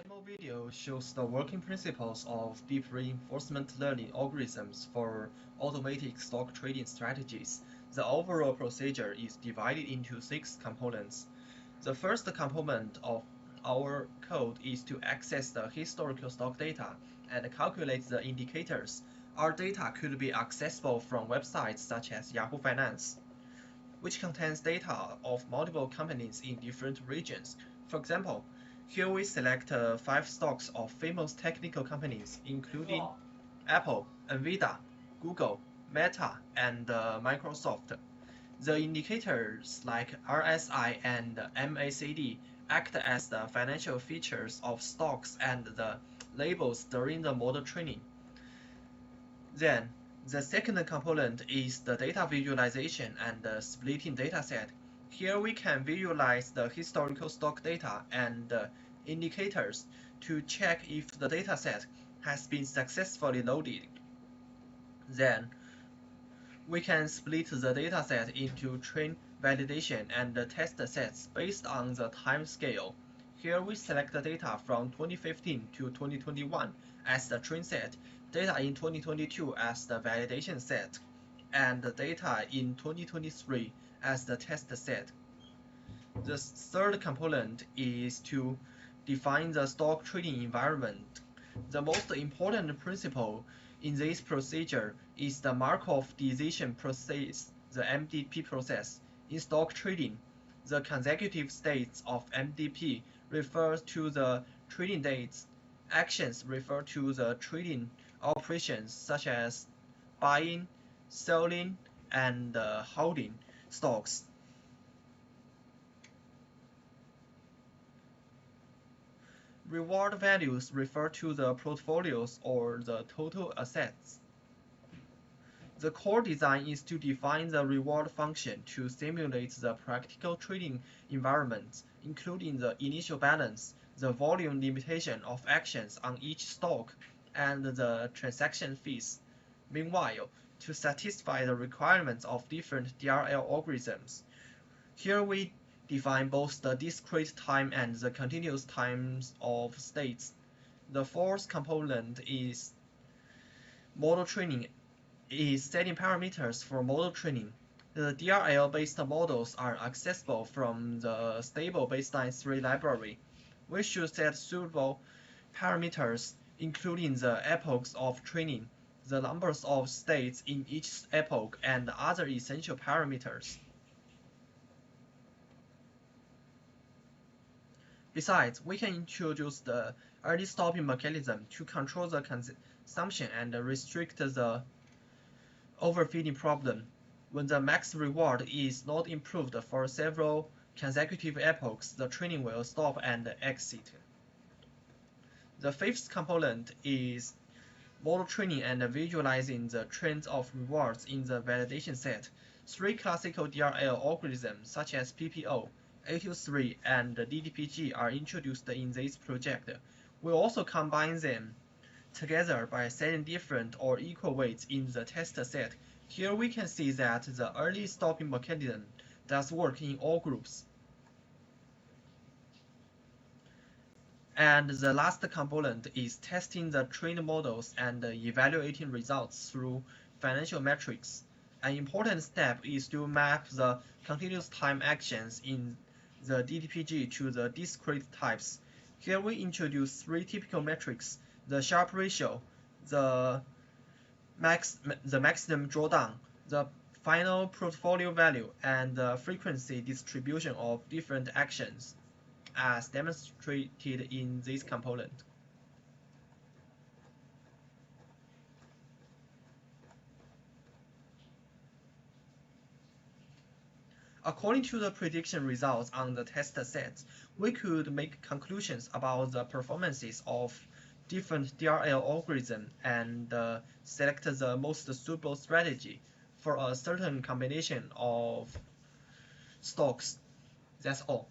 Demo video shows the working principles of deep reinforcement learning algorithms for automatic stock trading strategies. The overall procedure is divided into 6 components. The first component of our code is to access the historical stock data and calculate the indicators. Our data could be accessible from websites such as Yahoo Finance, which contains data of multiple companies in different regions. For example, here we select 5 stocks of famous technical companies, including Apple, Nvidia, Google, Meta, and Microsoft. The indicators like RSI and MACD act as the financial features of stocks and the labels during the model training. Then, the second component is the data visualization and the splitting dataset. Here we can visualize the historical stock data and indicators to check if the dataset has been successfully loaded. Then, we can split the dataset into train, validation, and test sets based on the time scale. Here we select the data from 2015 to 2021 as the train set, data in 2022 as the validation set, and the data in 2023 as the test set. The third component is to define the stock trading environment. The most important principle in this procedure is the Markov decision process, the MDP process. In stock trading, the consecutive states of MDP refer to the trading dates. Actions refer to the trading operations such as buying, selling, and holding stocks. Reward values refer to the portfolios or the total assets. The core design is to define the reward function to simulate the practical trading environment, including the initial balance, the volume limitation of actions on each stock, and the transaction fees. Meanwhile, to satisfy the requirements of different DRL algorithms, here we define both the discrete time and the continuous times of states. The fourth component is model training, is setting parameters for model training. The DRL-based models are accessible from the stable baseline 3 library. We should set suitable parameters, including the epochs of training, the numbers of states in each epoch, and other essential parameters. Besides, we can introduce the early stopping mechanism to control the consumption and restrict the overfeeding problem. When the max reward is not improved for several consecutive epochs, the training will stop and exit. The fifth component is model training and visualizing the trends of rewards in the validation set. 3 classical DRL algorithms such as PPO, A23, and DDPG are introduced in this project. We also combine them together by setting different or equal weights in the test set. Here we can see that the early stopping mechanism does work in all groups. And the last component is testing the trained models and evaluating results through financial metrics. An important step is to map the continuous time actions in the DDPG to the discrete types. Here we introduce 3 typical metrics: the Sharpe ratio, the maximum drawdown, the final portfolio value, and the frequency distribution of different actions, as demonstrated in this component. According to the prediction results on the test sets, we could make conclusions about the performances of different DRL algorithms and select the most suitable strategy for a certain combination of stocks. That's all.